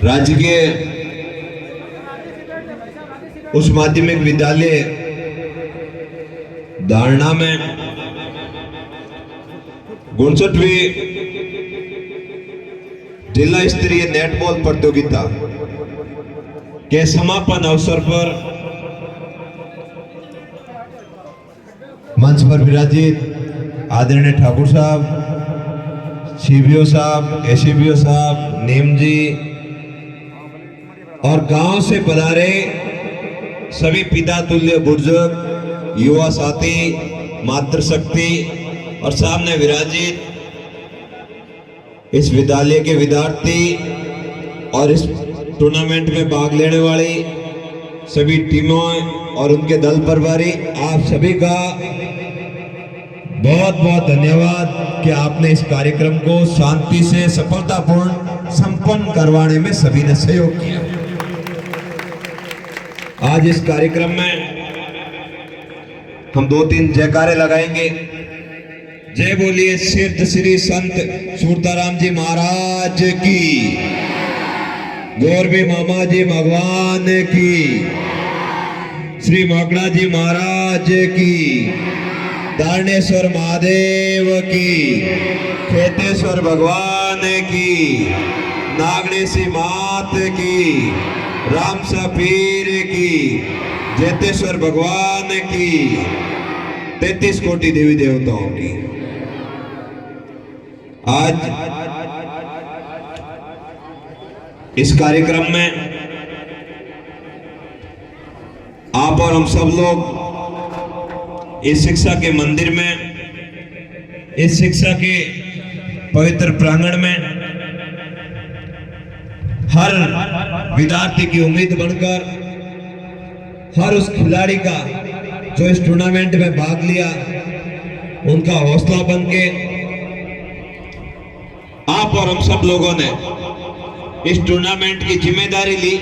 राजकीय उच्च माध्यमिक विद्यालय धारणा में 59वीं जिला स्तरीय नेटबॉल प्रतियोगिता के समापन अवसर पर मंच पर विराजित आदरणीय ठाकुर साहब, सीबीओ साहब, एसीबीओ साहब, नीम जी और गांव से पधारे सभी पिता तुल्य बुजुर्ग, युवा साथी, मातृशक्ति और सामने विराजित इस विद्यालय के विद्यार्थी और इस टूर्नामेंट में भाग लेने वाली सभी टीमों और उनके दल प्रभारी, आप सभी का बहुत बहुत धन्यवाद कि आपने इस कार्यक्रम को शांति से सफलतापूर्ण संपन्न करवाने में सभी ने सहयोग किया। आज इस कार्यक्रम में हम 2-3 जयकारे लगाएंगे। जय बोलिए सिद्ध श्री संत सूरताराम जी महाराज की, गौरवी मामा जी भगवान की, श्री मगड़ा जी महाराज की, दारणेश्वर महादेव की, खेतेश्वर भगवान की, नागणेशी मात की, राम पीर की, जेतेश्वर भगवान की, 33 कोटि देवी देवताओं की। आज इस कार्यक्रम में आप और हम सब लोग इस शिक्षा के मंदिर में, इस शिक्षा के पवित्र प्रांगण में हर विद्यार्थी की उम्मीद बनकर, हर उस खिलाड़ी का जो इस टूर्नामेंट में भाग लिया उनका हौसला बनके आप और हम सब लोगों ने इस टूर्नामेंट की जिम्मेदारी ली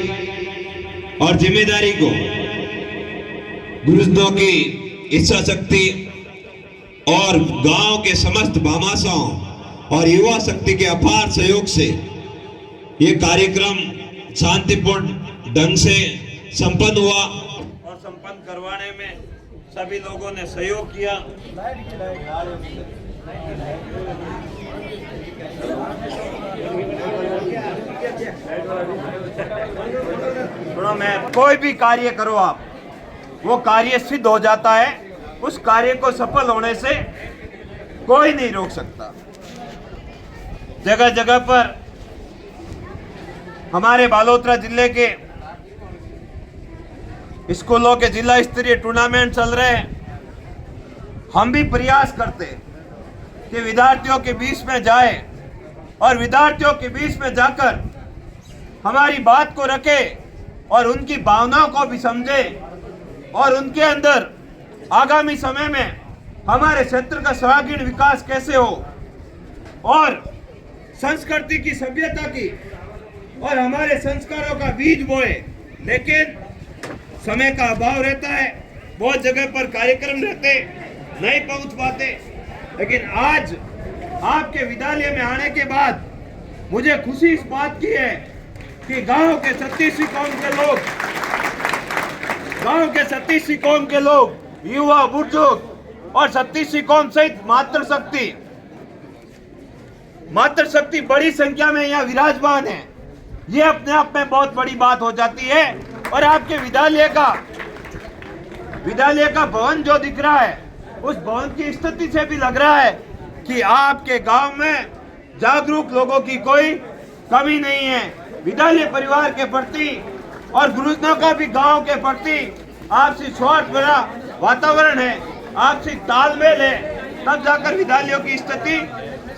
और जिम्मेदारी को गुरुजनों की इच्छा शक्ति और गांव के समस्त भामाशाओं और युवा शक्ति के अपार सहयोग से ये कार्यक्रम शांतिपूर्ण ढंग से संपन्न हुआ और संपन्न करवाने में सभी लोगों ने सहयोग किया। मैं कोई भी कार्य करो आप, वो कार्य सिद्ध हो जाता है। उस कार्य को सफल होने से कोई नहीं रोक सकता। जगह जगह पर हमारे बालोतरा जिले के स्कूलों के जिला स्तरीय टूर्नामेंट चल रहे हैं। हम भी प्रयास करते कि विद्यार्थियों के बीच में जाए और विद्यार्थियों के बीच में जाकर हमारी बात को रखे और उनकी भावनाओं को भी समझे और उनके अंदर आगामी समय में हमारे क्षेत्र का सर्वांगीण विकास कैसे हो और संस्कृति की, सभ्यता की और हमारे संस्कारों का बीज बोए। लेकिन समय का अभाव रहता है, बहुत जगह पर कार्यक्रम रहते, नहीं पहुंच पाते। लेकिन आज आपके विद्यालय में आने के बाद मुझे खुशी इस बात की है कि गांव के 36 कौम के लोग, युवा, बुजुर्ग और 36 कौम सहित मातृशक्ति बड़ी संख्या में यहाँ विराजमान है। ये अपने आप में बहुत बड़ी बात हो जाती है। और आपके विद्यालय का भवन जो दिख रहा है, उस भवन की स्थिति से भी लग रहा है कि आपके गांव में जागरूक लोगों की कोई कमी नहीं है। विद्यालय परिवार के प्रति और गुरुजनों का भी गांव के प्रति आपसी स्वार्थ भरा वातावरण है, आपसी तालमेल है, तब जाकर विद्यालयों की स्थिति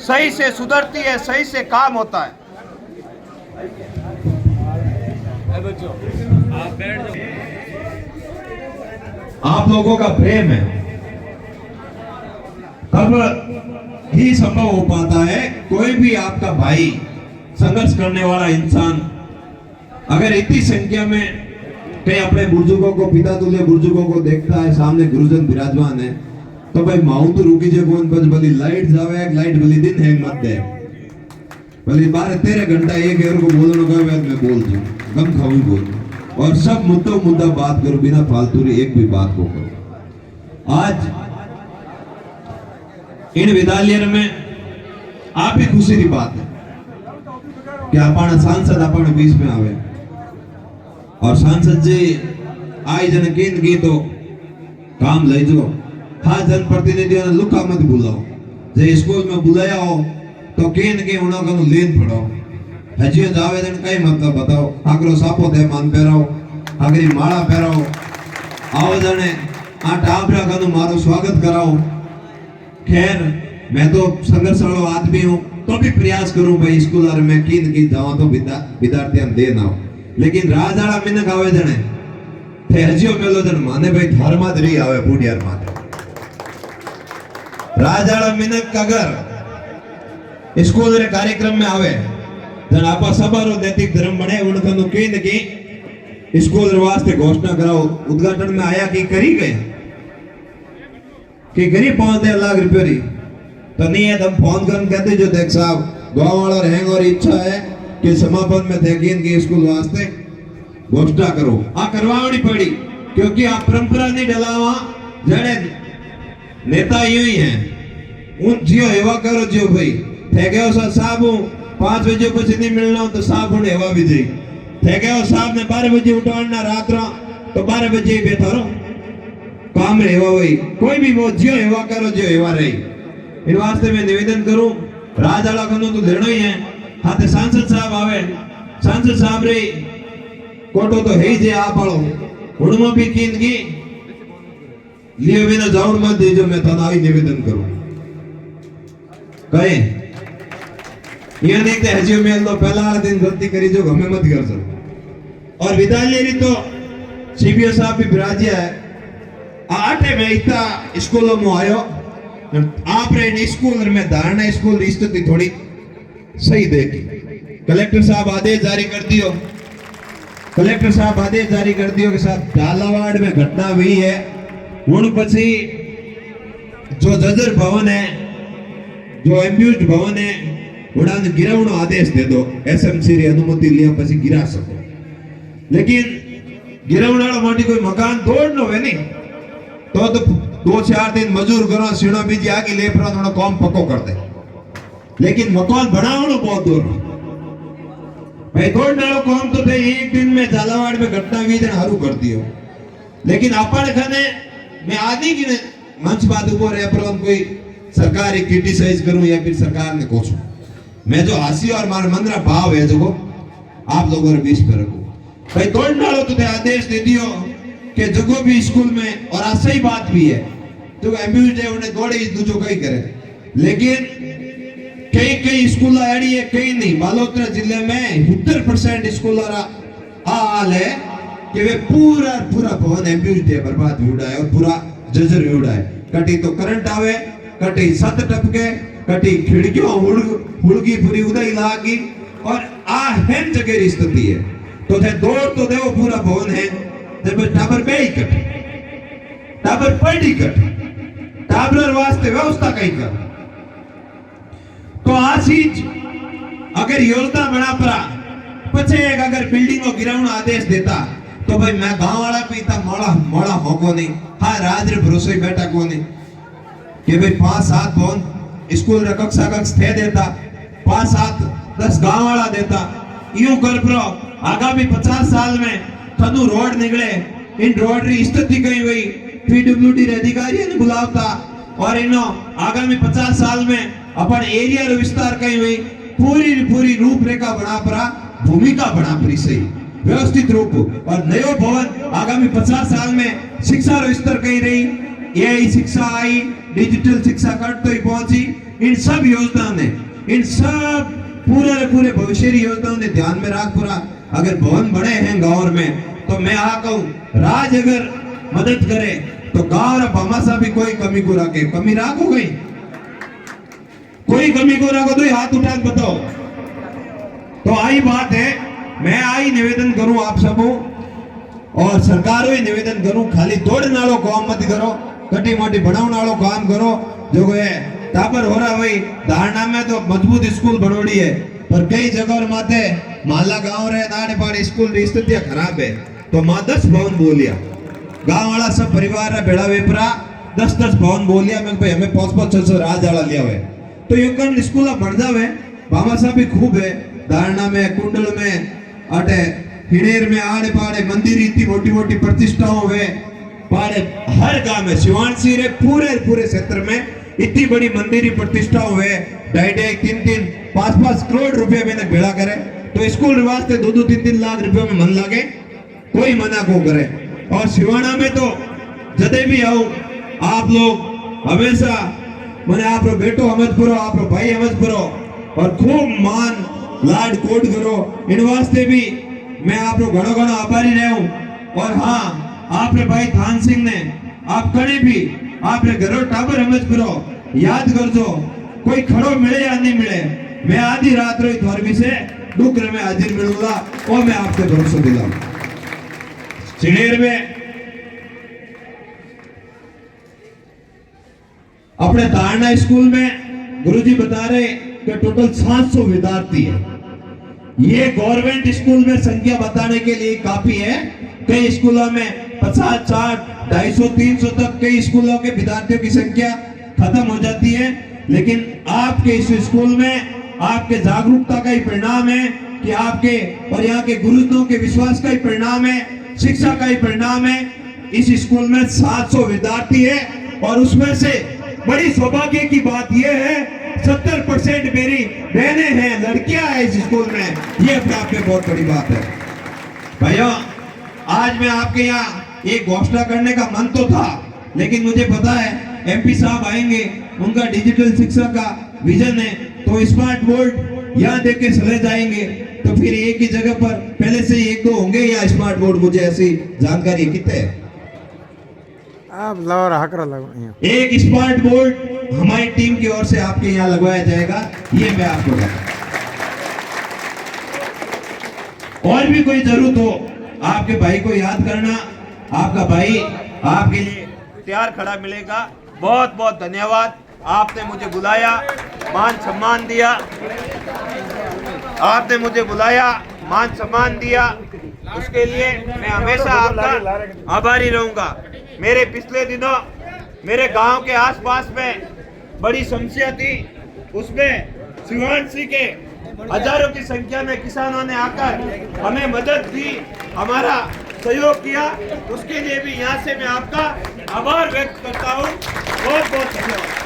सही से सुधरती है, सही से काम होता है। आप लोगों का प्रेम है, तब ही संभव हो पाता है। कोई भी आपका भाई, संघर्ष करने वाला इंसान अगर इतनी संख्या में कई अपने बुजुर्गों को, पिता तुल्य बुजुर्गों को देखता है, सामने गुरुजन विराजमान है, तो भाई माऊ तो रुकी जे कौन बस भली लाइट जावे, लाइट भली दिन हैंग मत दे। भले 12-13 घंटा एक को बोलने का मैं बोल दूं, गम खाऊं बोल, और सब मुद्दा बात करो, बिना फालतू की एक भी बात को करो। आज इन विद्यालय में आप ही खुशी की बात है कि अपना सांसद अपने बीच में आवे, और सांसद जी आई जन केंद्र की तो काम ले जो। हाँ, जनप्रतिनिधियों ने लुका मत बुलाओ, जे स्कूल में बुलाया हो तो केंद्र के उन्होंने लेन पड़ो, हजियो जावे जन कई मतलब बताओ, आगरो सापो दे मान पेराओ, आगरी माला पेराओ, आओ जने आ टाबरा का मारो स्वागत कराओ। खैर, मैं तो संघर्ष वालों आदमी हूँ, तो भी प्रयास करूं भाई स्कूल में केंद्र की जावा तो विद्यार्थियों दे ना हो, लेकिन राजाड़ा मिनक आवे जने थे हजियो मेलो जन माने भाई धर्मा दरी आवे बूढ़ियार माने राजाड़ा मिनक अगर स्कूल रे कार्यक्रम में आवे जन आपा सबारो नैतिक धर्म बने उनका केंद्र की स्कूल रे वास्ते घोषणा कराओ। उद्घाटन में आया कि करी गए कि करी 5 लाख रुपये री तो नहीं है, हम फोन कर कहते जो देख साहब गांव वाला रहेंगे और इच्छा है कि समापन में थे केंद्र स्कूल वास्ते घोषणा करो। आ करवानी पड़ी क्योंकि आप परंपरा नहीं डलावा, जड़े नेता यू ही हैं उन जियो हेवा करो जियो भाई थे गयो साहब 5 बजे कुछ नहीं मिलना तो साहब उन हेवा भी जी थे गयो साहब ने 12 बजे उठवाना रात तो 12 बजे बैठा रहो काम रे हेवा भाई कोई भी वो जियो हेवा करो जियो हेवा रही। इन वास्ते मैं निवेदन करूं राजाला खनो तो लेनो ही है, हाथे सांसद साहब आवे, सांसद साहब रे कोटो तो है जे आप आलो उड़मा भी केंद्र की लियो बिना जाउन मत दीजो, मैं तना ही निवेदन करूं कहे ये देखते हजियो में लो पहला दिन गलती करी जो हमें मत कर सको। और विद्यालय री तो सीबीओ साहब भी बिराजिया है, 8 में इतना स्कूलों में आयो आप रे स्कूल में धारणा स्कूल स्थिति थोड़ी सही देखी। कलेक्टर साहब आदेश जारी कर दियो, कलेक्टर साहब आदेश जारी कर दियो कि साहब झालावाड़ में घटना हुई है उन पछी जो जजर भवन है जो एम्ब्यूज भवन है उड़ा गिरावनो आदेश दे दो, एसएमसी री अनुमति लिया पछी गिरा सको। लेकिन गिरावना मोटी कोई मकान तोड़नो है नहीं तो 2-4 दिन मजूर करो सीणो बीजी आगे ले पर थोड़ा काम पक्को कर दे, लेकिन मकान बनावनो बहुत दूर भाई तोड़ने वालों काम तो थे एक दिन में झालावाड़ में घटना हुई जन हरू कर दियो। लेकिन अपन खने मैं आदि की मंच बात ऊपर है पर कोई सरकार क्रिटिसाइज करूं या फिर सरकार ने कोसो, मैं जो हंसी और मार मंदरा भाव है जो आप लोगों के बीच में रखो भाई तोड़ने वालों तो आदेश दे दियो कि जो भी स्कूल में, और आज सही बात भी है जो एम्ब्यूज है उन्हें दौड़े दूजो कई करे, लेकिन कई स्कूल ऐडी है कई नहीं। बालोतरा जिले में 70% स्कूल हाल है कि वे पूरा भवन एम्ब्यूज है, बर्बाद हुआ है और पूरा जर्जर हुआ है। कटी तो करंट आवे, कटी सत टपके, कटी खिड़कियों हुड़गी पूरी उदय लागी, और आ हेम जगह स्थिति है तो थे दौड़ तो देव पूरा भवन है टाबर बेई कट टाबर पड़ी कट टाबर वास्ते व्यवस्था कहीं कर तो आशीज अगर योजना बना पड़ा पछे एक अगर बिल्डिंग को गिरावना आदेश देता तो भाई मैं गांव वाला पे इतना मोड़ा होको नहीं, हाँ राज रे भरोसे बैठा को नहीं कि भाई 5-7 भवन स्कूल कक्षा थे देता, 5-7-10 गांव वाला देता, यूं कर प्रो आगामी 50 साल में थनु रोड निकले, इन रोड री स्थिति कहीं हुई पीडब्ल्यूडी अधिकारी ने बुलावता, और इनो आगामी 50 साल में अपन एरिया रो विस्तार कहीं हुई पूरी रूपरेखा बना पड़ा, भूमिका बना पड़ी सही व्यवस्थित रूप, और नयो भवन आगामी 50 साल में शिक्षा रो स्तर कहीं रही, एआई शिक्षा आई, डिजिटल शिक्षा कट तो ही पहुंची। इन सब योजनाओं ने, इन सब पूरे भविष्य योजनाओं ने ध्यान में रख पूरा अगर भवन बने हैं गांव में तो मैं आ कहूं राज अगर मदद करे तो गांव और भामाशा भी कोई कमी को रखे, कमी राखो गई कोई कमी को रखो तो हाथ उठा बताओ। तो आई बात है, मैं आई निवेदन करूं आप सबों और सरकार ही निवेदन करूं, खाली तोड़ नालो काम मत करो, कटी मोटी बनाव नालो काम करो। जो है टापर हो रहा भाई धारणा में तो मजबूत स्कूल बनोड़ी है पर कई जगह माते माला गांव रे नाने पानी स्कूल री स्थिति खराब है तो मां 10 भवन बोलिया गांव वाला सब परिवार रे बेड़ा वेपरा 10 भवन बोलिया मैं भाई हमें 5-5 600 राज वाला लिया हुए तो युकन स्कूल बन जावे भामा साहब भी खूब है धारणा में कुंडल में अटे हिड़ेर में आड़े पाड़े मंदिर इतनी मोटी मोटी प्रतिष्ठाओं हुए पाड़े हर गांव में शिवानसी रे पूरे क्षेत्र में इतनी बड़ी मंदिर प्रतिष्ठा हुए 2.5 3 5 करोड़ रुपए मैंने भेड़ा करे तो स्कूल वास्ते 2 3 लाख रुपए में मन लगे कोई मना को करे और सिवाना में तो जदे भी आओ आप लोग हमेशा मैंने आप बेटो हमज पुरो आप भाई हमज पुरो और खूब मान लाड कोट करो इन वास्ते भी मैं आप लोग घणो घणो आभारी रहूं और हाँ आपने भाई थान सिंह ने आप कड़े भी आपने घरों टाबर हमज करो याद कर जो कोई खड़ो मिले या नहीं मिले मैं आधी रात रोई थोरबी से डुकर में हाजिर मिलूंगा और मैं आपसे भरोसा दिलाऊं चिड़ेर में अपने धारणा स्कूल में गुरुजी बता रहे कि टोटल 700 विद्यार्थी है ये गवर्नमेंट स्कूल में संख्या बताने के लिए काफी है कई स्कूलों में 50 60 250 300 तक कई स्कूलों के विद्यार्थियों की संख्या खत्म हो जाती है लेकिन आपके इस स्कूल में आपके जागरूकता का ही परिणाम है कि आपके और यहाँ के गुरुजनों के विश्वास का ही परिणाम है शिक्षा का ही परिणाम है इस स्कूल में 700 विद्यार्थी है और उसमें से बड़ी सौभाग्य की बात यह है 70% मेरी बहनें हैं लड़कियां हैं इस स्कूल में ये अपने आप में बहुत बड़ी बात है भैया आज मैं आपके यहाँ एक घोषणा करने का मन तो था लेकिन मुझे पता है एमपी साहब आएंगे उनका डिजिटल शिक्षा का विजन है तो स्मार्ट बोर्ड यहाँ देख के चले जाएंगे तो फिर एक ही जगह पर पहले से ही 1-2 होंगे या स्मार्ट बोर्ड मुझे ऐसी जानकारी कितने आप लाओ हाकरा लगो एक स्मार्ट बोर्ड हमारी टीम की ओर से आपके यहाँ लगवाया जाएगा ये मैं आपको बताऊं और भी कोई जरूरत हो आपके भाई को याद करना आपका भाई आपके लिए तैयार खड़ा मिलेगा बहुत बहुत धन्यवाद आपने मुझे बुलाया मान सम्मान दिया आपने मुझे बुलाया मान सम्मान दिया उसके लिए मैं हमेशा आपका आभारी रहूंगा मेरे पिछले दिनों मेरे गांव के आसपास में बड़ी समस्या थी उसमें शिवानसी के हजारों की संख्या में किसानों ने आकर हमें मदद दी हमारा सहयोग किया उसके लिए भी यहाँ से मैं आपका आभार व्यक्त करता हूँ बहुत बहुत धन्यवाद